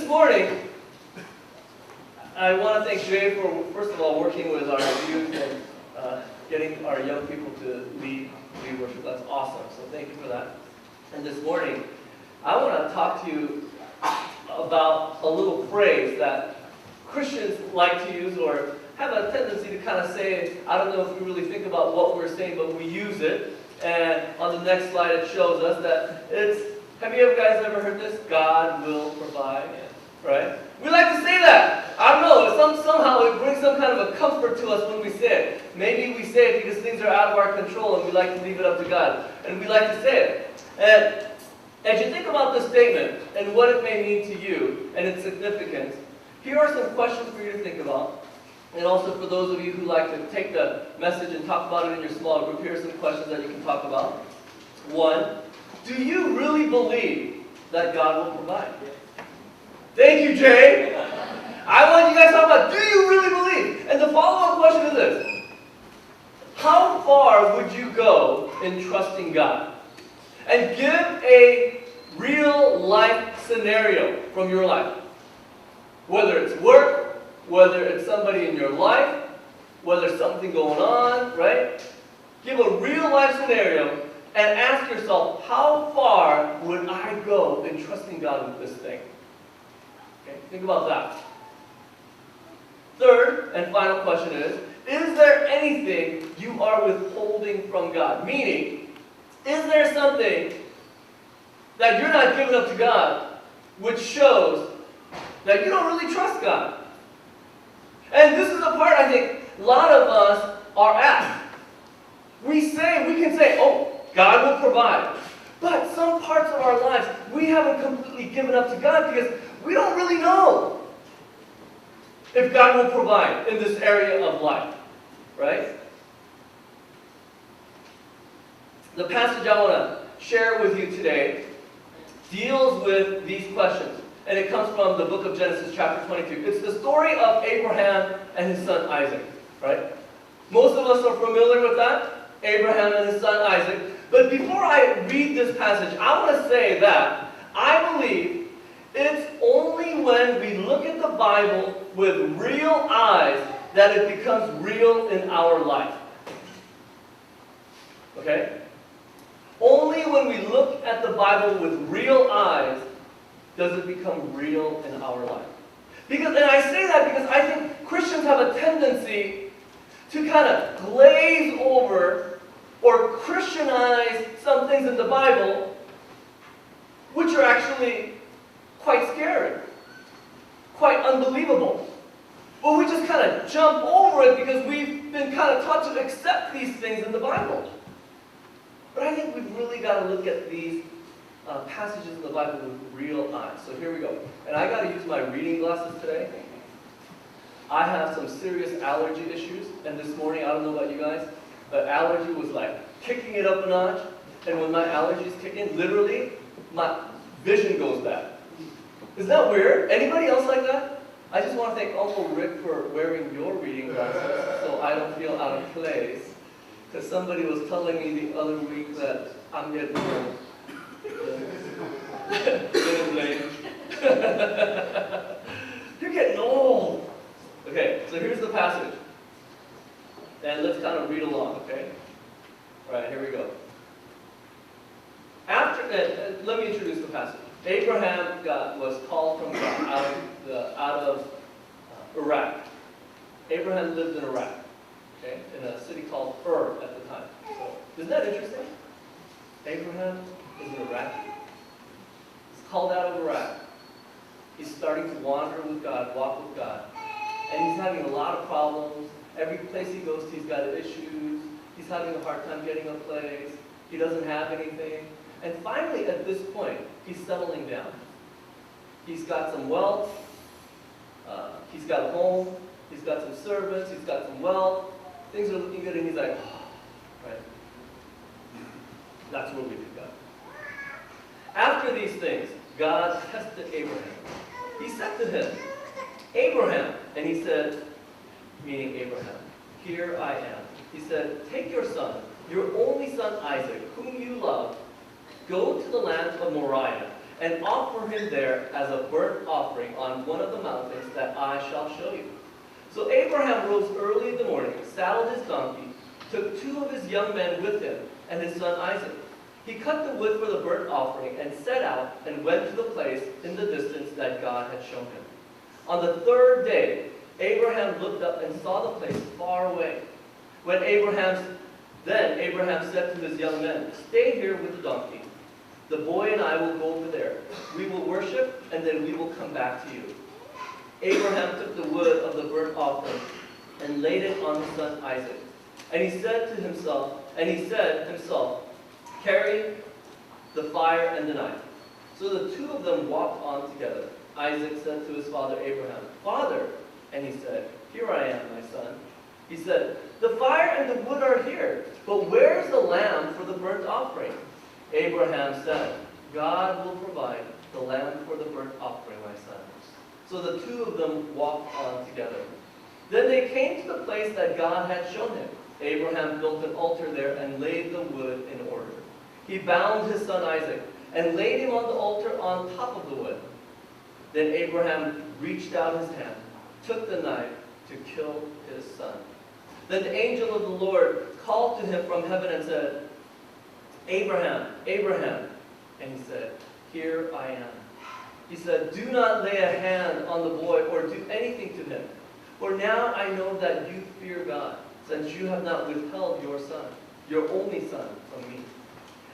this morning, I want to thank Jay for, first of all, working with our youth and getting our young people to lead worship. That's awesome. So thank you for that. And this morning, I want to talk to you about a little phrase that Christians like to use or have a tendency to kind of say. I don't know if we really think about what we're saying, but we use it. And on the next slide, it shows us that it's, have you guys ever heard this? God will provide, right? We like to say that. I don't know, somehow it brings some kind of a comfort to us when we say it. Maybe we say it because things are out of our control and we like to leave it up to God. And we like to say it. And as you think about this statement and what it may mean to you and its significance, here are some questions for you to think about. And also for those of you who like to take the message and talk about it in your small group, here are some questions that you can talk about. One, do you really believe that God will provide? Thank you, Jay. I want you guys to talk about, do you really believe? And the follow-up question is this. How far would you go in trusting God? And give a real life scenario from your life. Whether it's work, whether it's somebody in your life, whether it's something going on, right? Give a real life scenario and ask yourself, how far would I go in trusting God with this thing? Okay, think about that. Third and final question is there anything you are withholding from God? Meaning, is there something that you're not giving up to God, which shows that you don't really trust God? And this is the part I think a lot of us are at. We can say, oh, God will provide. But some parts of our lives, we haven't completely given up to God because we don't really know if God will provide in this area of life. Right? The passage I want to share with you today deals with these questions. And it comes from the book of Genesis, chapter 22. It's the story of Abraham and his son Isaac. Right? Most of us are familiar with that. Abraham and his son Isaac. But before I read this passage, I want to say that I believe it's only when we look at the Bible with real eyes that it becomes real in our life. Okay? Only when we look at the Bible with real eyes does it become real in our life. And I say that because I think Christians have a tendency to kind of glaze over or Christianize some things in the Bible which are actually quite scary, quite unbelievable. But we just kind of jump over it because we've been kind of taught to accept these things in the Bible. But I think we've really got to look at these passages in the Bible with real eyes. So here we go. And I got to use my reading glasses today. I have some serious allergy issues. And this morning, I don't know about you guys, but allergy was like kicking it up a notch. And when my allergies kick in, literally, my vision goes bad. Isn't that weird? Anybody else like that? I just want to thank Uncle Rick for wearing your reading glasses so I don't feel out of place. Because somebody was telling me the other week that I'm getting old. Getting late. You're getting old. Okay, so here's the passage. And let's kind of read along, okay? All right, here we go. Let me introduce the passage. Abraham was called from God out of Iraq. Abraham lived in Iraq, okay, in a city called Ur at the time. So, isn't that interesting? Abraham is in Iraq. He's called out of Iraq. He's starting to wander with God, walk with God. And he's having a lot of problems. Every place he goes to, he's got issues. He's having a hard time getting a place. He doesn't have anything. And finally, at this point, he's settling down. He's got some wealth. He's got a home. He's got some servants. He's got some wealth. Things are looking good, and he's like, oh, right? That's where we did God. After these things, God tested Abraham. He said to him, Abraham, and he said, meaning Abraham, here I am. He said, take your son, your only son Isaac, whom you love, go to the land of Moriah and offer him there as a burnt offering on one of the mountains that I shall show you." So Abraham rose early in the morning, saddled his donkey, took 2 of his young men with him, and his son Isaac. He cut the wood for the burnt offering and set out and went to the place in the distance that God had shown him. On the 3rd day, Abraham looked up and saw the place far away. Then Abraham said to his young men, "Stay here with the donkey. The boy and I will go over there. We will worship, and then we will come back to you." Abraham took the wood of the burnt offering and laid it on his son Isaac. And he said himself, "Carry the fire and the knife." So the 2 of them walked on together. Isaac said to his father Abraham, "Father," and he said, "Here I am, my son." He said, "The fire and the wood are here, but where is the lamb for the burnt offering?" Abraham said, "God will provide the lamb for the burnt offering, my son." So the 2 of them walked on together. Then they came to the place that God had shown him. Abraham built an altar there and laid the wood in order. He bound his son Isaac and laid him on the altar on top of the wood. Then Abraham reached out his hand, took the knife to kill his son. Then the angel of the Lord called to him from heaven and said, "Abraham, Abraham." And he said, "Here I am." He said, "Do not lay a hand on the boy or do anything to him. For now I know that you fear God, since you have not withheld your son, your only son, from me."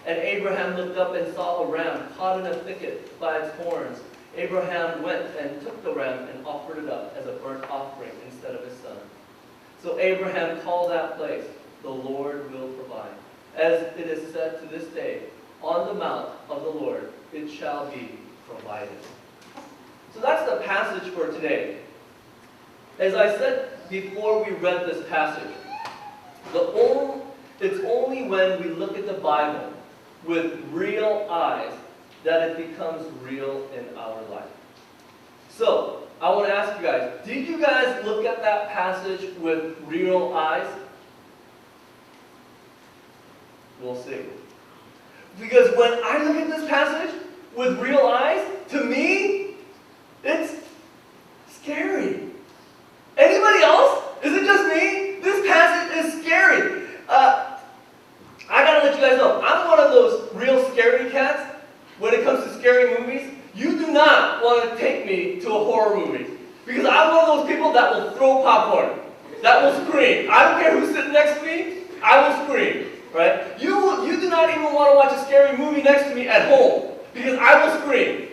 And Abraham looked up and saw a ram caught in a thicket by its horns. Abraham went and took the ram and offered it up as a burnt offering instead of his son. So Abraham called that place, "The Lord will provide." As it is said to this day, "On the mount of the Lord it shall be provided." So that's the passage for today. As I said before we read this passage, it's only when we look at the Bible with real eyes that it becomes real in our life. So, I want to ask you guys, did you guys look at that passage with real eyes? We'll see. Because when I look at this passage with real eyes, to me, it's scary. Anybody else? Is it just me? This passage is scary. I gotta let you guys know, I'm one of those real scary cats when it comes to scary movies. You do not want to take me to a horror movie. Because I'm one of those people that will throw popcorn. That will scream. I don't care who's sitting next to me, I will scream. Right? You do not even want to watch a scary movie next to me at home. Because I will scream.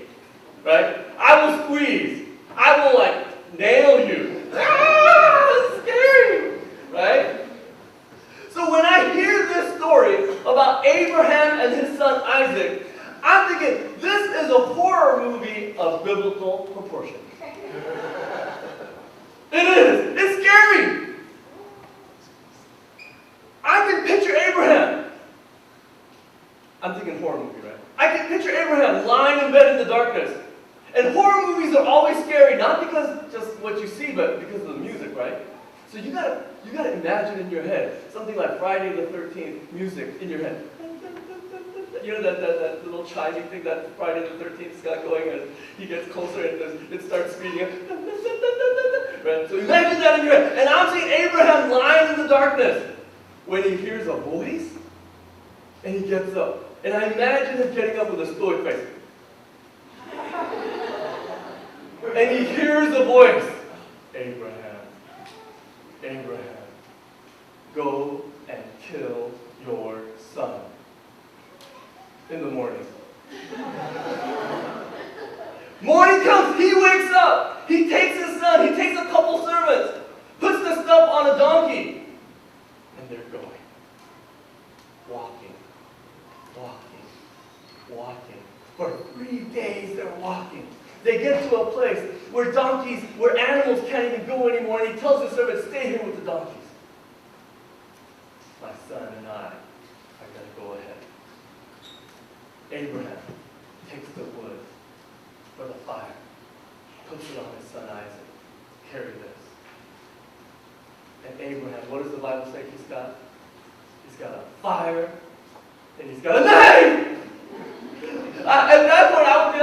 Right? I will squeeze. I will nail you. Ah, it's scary. Right? So when I hear this story about Abraham and his son Isaac, I'm thinking, this is a horror movie of biblical proportion. It is. It's scary. I can picture Abraham. I'm thinking horror movie, right? I can picture Abraham lying in bed in the darkness. And horror movies are always scary, not because just what you see, but because of the music, right? So you gotta imagine in your head something like Friday the 13th music in your head. You know that little chiming thing that Friday the 13th's got going as he gets closer and it starts speeding up. Right? So imagine that in your head. And I'm seeing Abraham lying in the darkness when he hears a voice and he gets up. And I imagine him getting up with a stoic face. And he hears a voice. "Abraham, Abraham, go and kill your son." In the morning. Morning comes, he wakes up. He takes his son, he takes a couple servants, puts the stuff on a donkey, and they're going. Walking, walking, walking. For 3 days they're walking. They get to a place where animals can't even go anymore, and he tells the servants, "Stay here with the donkeys. My son and I are going to go ahead." Abraham takes the wood for the fire, puts it on his son Isaac. "Carry this." And Abraham, what does the Bible say he's got? He's got a fire, and he's got a knife! At that point, I would be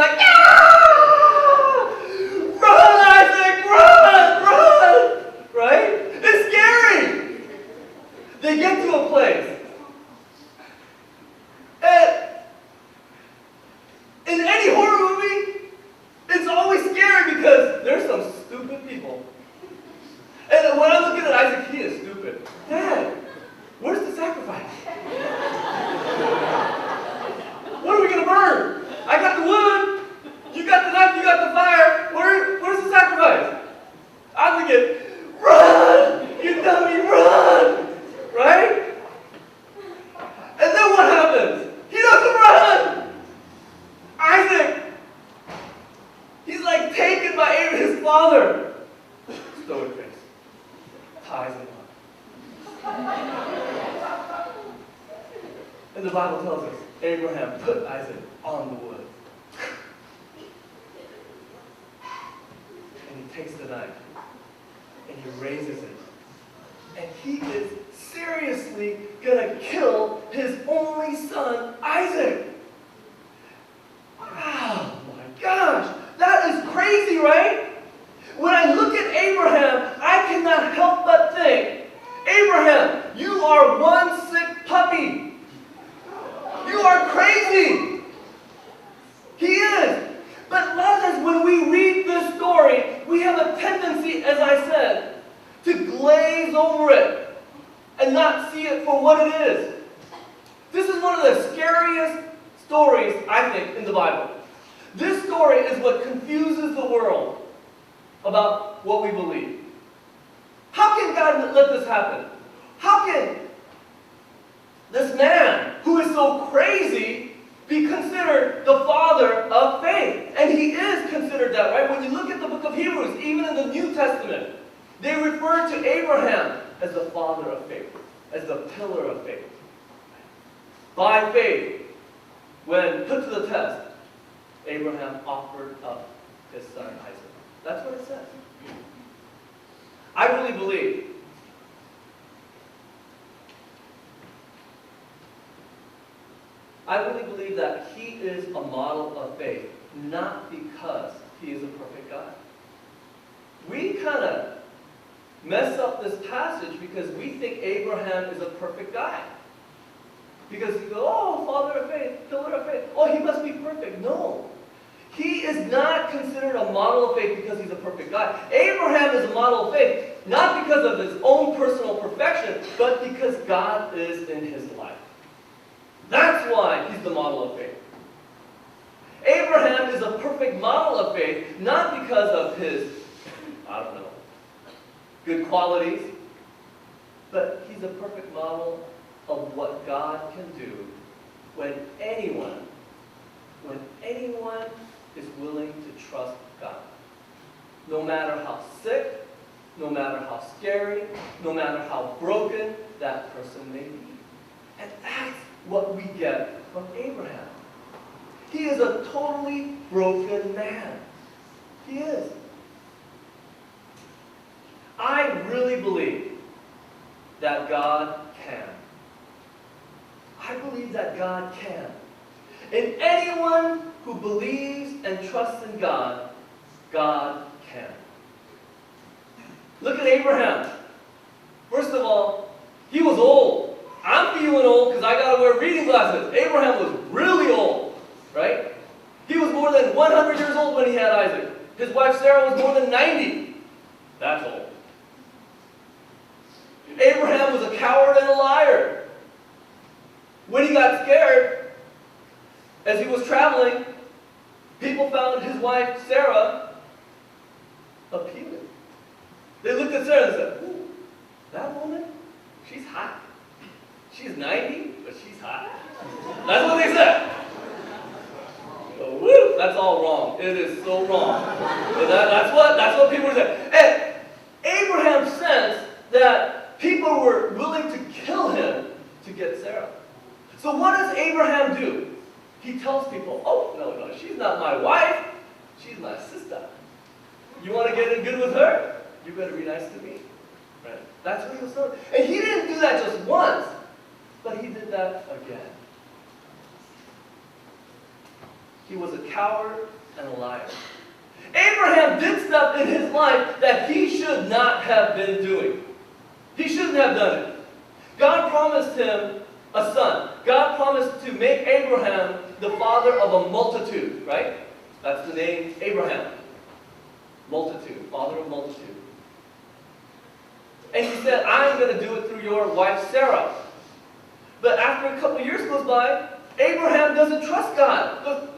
Bible tells us Abraham put Isaac on the wood. And he takes the knife and he raises it. And he is seriously going to kill his only son, Isaac. Oh my gosh, that is crazy, right? When I look at Abraham, I cannot help but think, Abraham, you are one sick puppy. You are crazy. He is. But others, when we read this story, we have a tendency, as I said, to glaze over it and not see it for what it is. This is one of the scariest stories, I think, in the Bible. This story is what confuses the world about what we believe. How can God let this happen? How can this man, who is so crazy, be considered the father of faith? And he is considered that, right? When you look at the book of Hebrews, even in the New Testament, they refer to Abraham as the father of faith, as the pillar of faith. By faith, when put to the test, Abraham offered up his son Isaac. That's what it says. I really believe that he is a model of faith, not because he is a perfect guy. We kind of mess up this passage because we think Abraham is a perfect guy. Because you go, oh, father of faith, pillar of faith. Oh, he must be perfect. No. He is not considered a model of faith because he's a perfect guy. Abraham is a model of faith, not because of his own personal perfection, but because God is in his life. That's why he's the model of faith. Abraham is a perfect model of faith, not because of his, good qualities, but he's a perfect model of what God can do when anyone is willing to trust God. No matter how sick, no matter how scary, no matter how broken that person may be. And that's what we get from Abraham. He is a totally broken man. He is. I really believe that God can. I believe that God can. And anyone who believes and trusts in God, God can. Look at Abraham. First of all, he was old. I'm feeling old because I got to wear reading glasses. Abraham was really old, right? He was more than 100 years old when he had Isaac. His wife Sarah was more than 90. That's old. Abraham was a coward and a liar. When he got scared, as he was traveling, people found his wife Sarah appealing. They looked at Sarah and said, ooh, that woman, she's hot. She's 90, but she's hot. That's what they said. So, woo, that's all wrong. It is so wrong. That's what people were saying. And Abraham sensed that people were willing to kill him to get Sarah. So what does Abraham do? He tells people, oh, no, she's not my wife. She's my sister. You want to get in good with her? You better be nice to me. Right? That's what he was doing. And he didn't do that just once, but he did that again. He was a coward and a liar. Abraham did stuff in his life that he should not have been doing. He shouldn't have done it. God promised him a son. God promised to make Abraham the father of a multitude, right? That's the name Abraham. Multitude, father of multitude. And he said, I'm going to do it through your wife Sarah. But after a couple of years goes by, Abraham doesn't trust God. Look,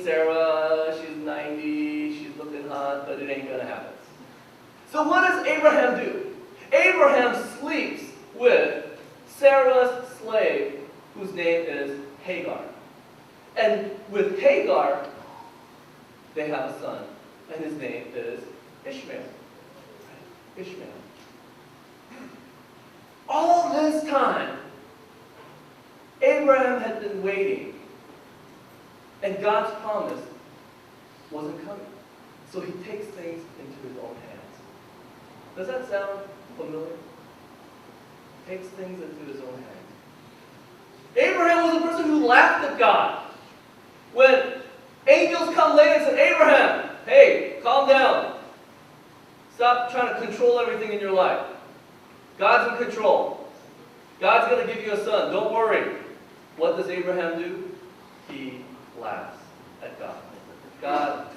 Sarah, she's 90, she's looking hot, but it ain't going to happen. So what does Abraham do? Abraham sleeps with Sarah's slave, whose name is Hagar. And with Hagar, they have a son, and his name is Ishmael. Ishmael. All this time, Abraham had been waiting, and God's promise wasn't coming. So he takes things into his own hands. Does that sound familiar? Takes things into his own hands. Abraham was a person who laughed at God. When angels come later and said, Abraham, hey, calm down. Stop trying to control everything in your life. God's in control. God's going to give you a son. Don't worry. What does Abraham do? He laughs at God. God,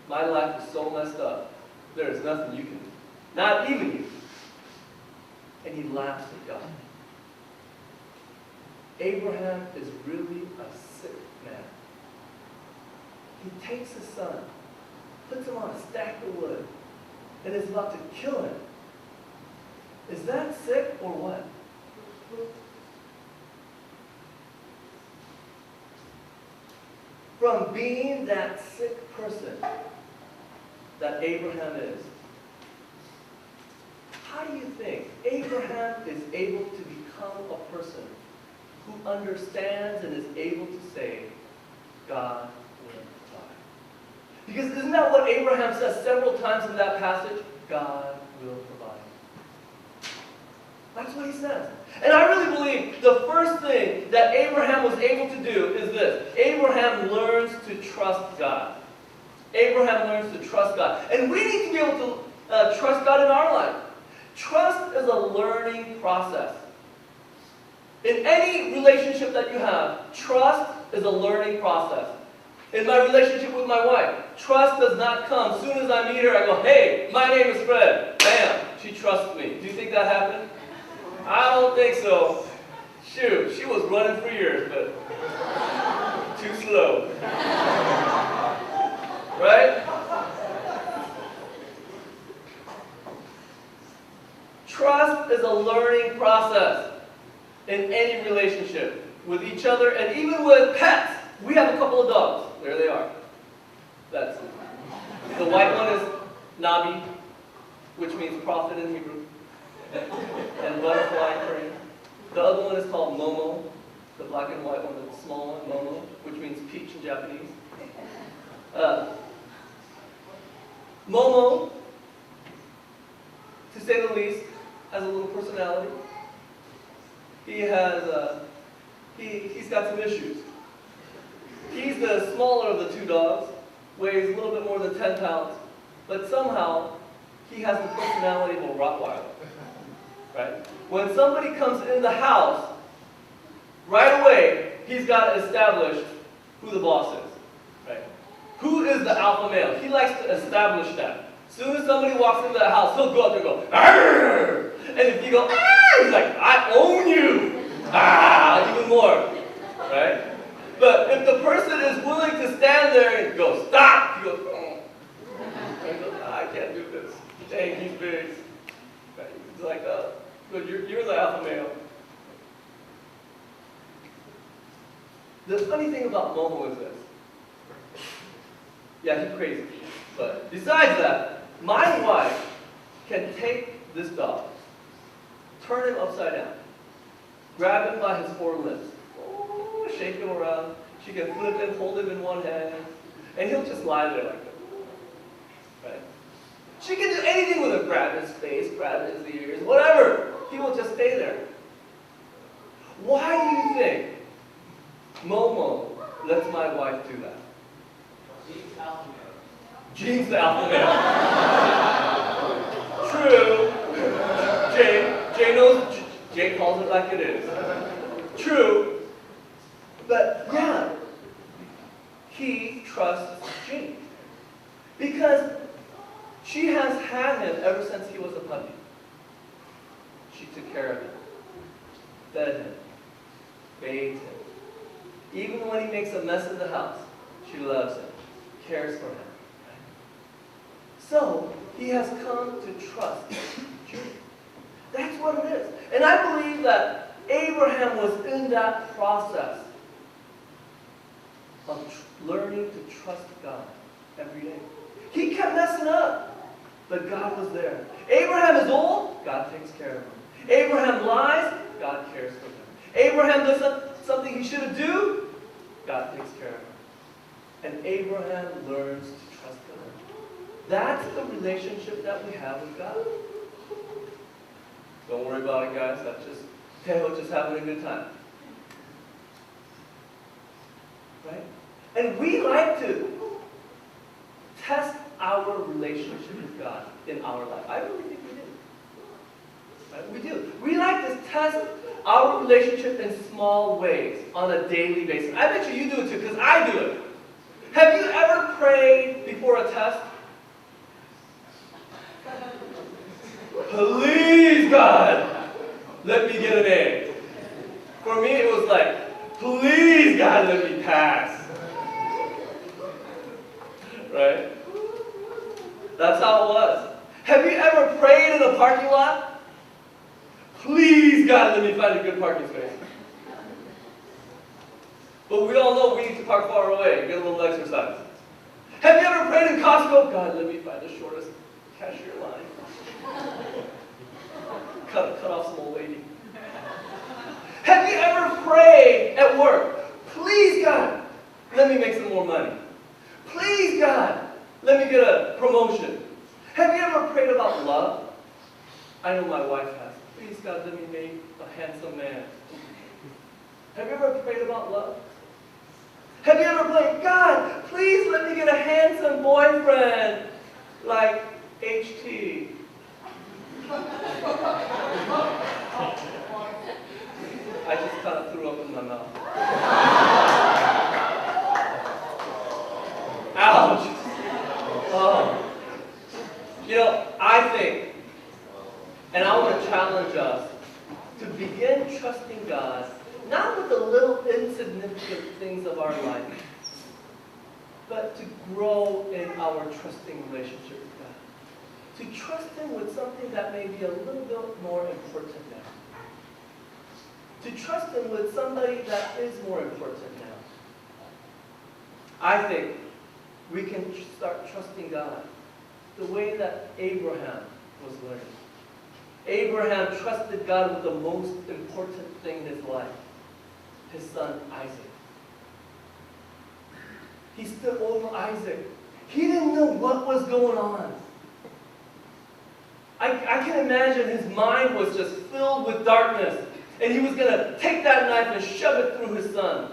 my life is so messed up. There is nothing you can do. Not even you. And he laughs at God. Abraham is really a sick man. He takes his son, puts him on a stack of wood, and is about to kill him. Is that sick or what? From being that sick person that Abraham is, how do you think Abraham is able to become a person who understands and is able to say, God will provide? Because isn't that what Abraham says several times in that passage? God will provide. That's what he says. And I really believe the first thing that Abraham was able to do is this. Abraham learns to trust God. Abraham learns to trust God. And we need to be able to trust God in our life. Trust is a learning process. In any relationship that you have, trust is a learning process. In my relationship with my wife, trust does not come. As soon as I meet her, I go, hey, my name is Fred. Bam, she trusts me. Do you think that happened? I don't think so. Shoot, she was running for years, but too slow. Right? Trust is a learning process in any relationship with each other and even with pets. We have a couple of dogs. There they are. That's the white one is Nabi, which means prophet in Hebrew, and butterfly in Korean. The other one is called Momo, the black and white one, the small one, Momo, which means peach in Japanese. Momo, to say the least, has a little personality. He has, he's got some issues. He's the smaller of the two dogs, weighs a little bit more than 10 pounds, but somehow he has the personality of a Rottweiler. Right? When somebody comes in the house, right away, he's got to establish who the boss is. Right? Who is the alpha male? He likes to establish that. As soon as somebody walks into the house, he'll go out there and go, arr! And if you go, ah, he's like, I own you. Ah, even more. Right? But if the person is willing to stand there and go, stop, he goes, oh. And he goes, I can't do this. Dang, he's big. Right? He's like, good, you're the alpha male. The funny thing about Momo is this. Yeah, he's crazy. But besides that, my wife can take this dog, turn him upside down, grab him by his four limbs, shake him around. She can flip him, hold him in one hand, and he'll just lie there like that. Right? She can do anything with him. Grab his face, grab his ears, whatever. He will just stay there. Why do you think Momo lets my wife do that? Gene's the alpha male. True. Jay knows. Jay calls it like it is. True. But yeah, he trusts Gene. Because she has had him ever since he was a puppy. She took care of him, fed him, bathed him. Even when he makes a mess in the house, she loves him, cares for him. So, he has come to trust Gene. That's what it is. And I believe that Abraham was in that process of learning to trust God every day. He kept messing up, but God was there. Abraham is old, God takes care of him. Abraham lies, God cares for him. Abraham does something he shouldn't do, God takes care of him. And Abraham learns to trust God. That's the relationship that we have with God. Don't worry about it, guys. That's just Teo just having a good time. Right? And we like to test our relationship with God in our life. I really think we do. Right? We do. We like to test our relationship in small ways on a daily basis. I bet you do it too, because I do it. Have you ever prayed before a test? Please, God, let me get an A. For me, it was like, please, God, let me pass. Right? That's how it was. Have you ever prayed in a parking lot? Please, God, let me find a good parking space. But we all know we need to park far away, get a little exercise. Have you ever prayed in Costco? God, let me find the shortest cashier line. Cut off some old lady. Have you ever prayed at work? Please, God, let me make some more money. Please, God, let me get a promotion. Have you ever prayed about love? I know my wife has. Please, God, let me make a handsome man. Have you ever prayed about love? Have you ever prayed, God, please let me get a handsome boyfriend like HT? I just kind of threw up in my mouth. Ouch! Oh. You know, I think, and I want to challenge us to begin trusting God, not with the little insignificant things of our life, but to grow in our trusting relationship with God. To trust Him with something that may be a little bit more important now. To trust Him with somebody that is more important now. I think we can start trusting God the way that Abraham was learning. Abraham trusted God with the most important thing in his life, his son Isaac. He stood over Isaac. He didn't know what was going on. I can imagine his mind was just filled with darkness, and he was going to take that knife and shove it through his son.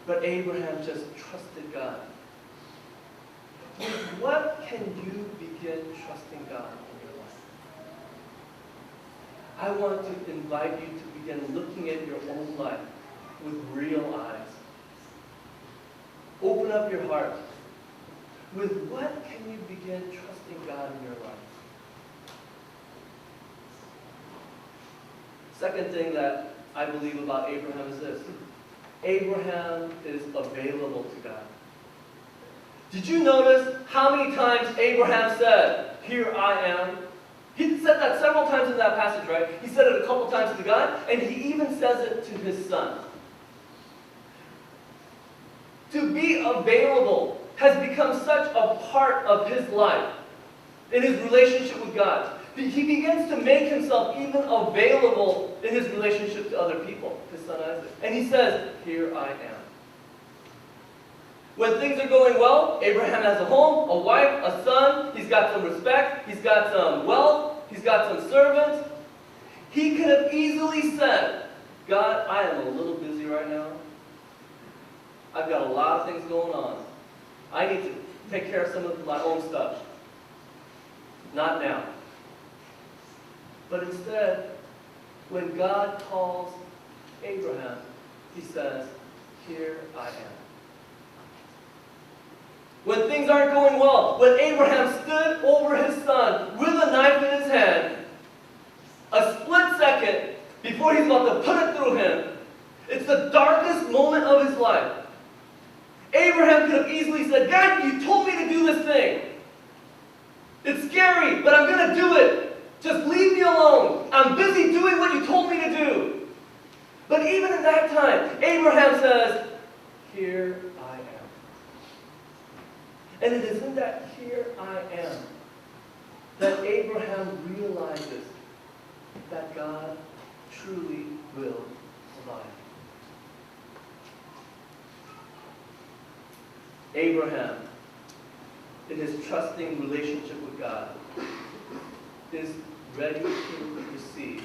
But Abraham just trusted God. With what can you begin trusting God in your life? I want to invite you to begin looking at your own life with real eyes. Open up your heart. With what can you begin trusting God in your life? Second thing that I believe about Abraham is this. Abraham is available to God. Did you notice how many times Abraham said, "Here I am"? He said that several times in that passage, right? He said it a couple times to God, and he even says it to his son. To be available has become such a part of his life, in his relationship with God. He begins to make himself even available in his relationship to other people, his son Isaac. And he says, "Here I am." When things are going well, Abraham has a home, a wife, a son. He's got some respect. He's got some wealth. He's got some servants. He could have easily said, "God, I am a little busy right now. I've got a lot of things going on. I need to take care of some of my own stuff. Not now." But instead, when God calls Abraham, He says, "Here I am." When things aren't going well, when Abraham stood over his son with a knife in his hand, a split second before he's about to put it through him, it's the darkest moment of his life. Abraham could have easily said, "God, you told me to do this thing. It's scary, but I'm going to do it. Just leave me alone. I'm busy doing what you told me to do." But even in that time, Abraham says, "Here I am." And it is in that "here I am" that Abraham realizes that God truly will provide. Abraham, in his trusting relationship with God, is ready to receive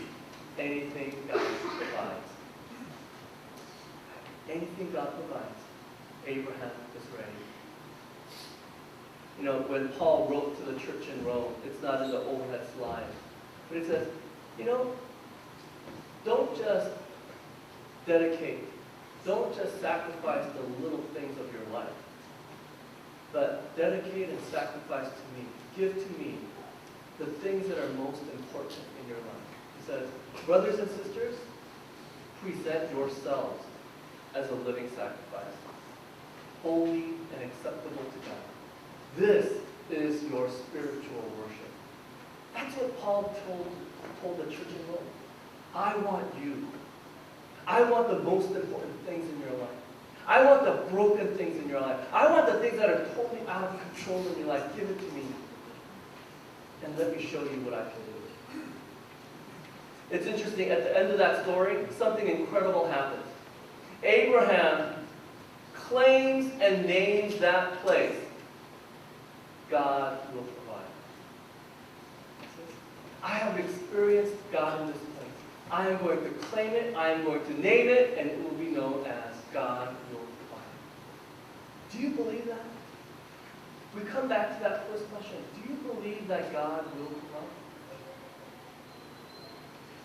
anything God provides. Anything God provides, Abraham is ready. You know, when Paul wrote to the church in Rome, it's not in the overhead slide, but it says, you know, don't just dedicate, don't just sacrifice the little things of your life, but dedicate and sacrifice to me. Give to me the things that are most important in your life. He says, brothers and sisters, present yourselves as a living sacrifice, holy and acceptable to God. This is your spiritual worship. That's what Paul told the church in Rome. I want you. I want the most important things in your life. I want the broken things in your life. I want the things that are totally out of control in your life. Give it to me. And let me show you what I can do. It's interesting, at the end of that story, something incredible happens. Abraham claims and names that place. God will provide. I have experienced God in this place. I am going to claim it, I am going to name it, and it will be known as God will provide. Do you believe that? We come back to that first question. Do you believe that God will provide?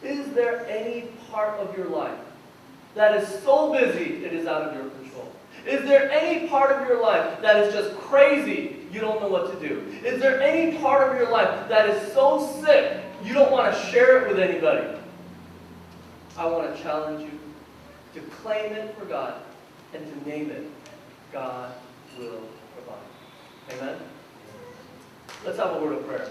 Is there any part of your life that is so busy it is out of your control? Is there any part of your life that is just crazy, you don't know what to do? Is there any part of your life that is so sick, you don't want to share it with anybody? I want to challenge you to claim it for God and to name it. God will provide. Amen? Let's have a word of prayer.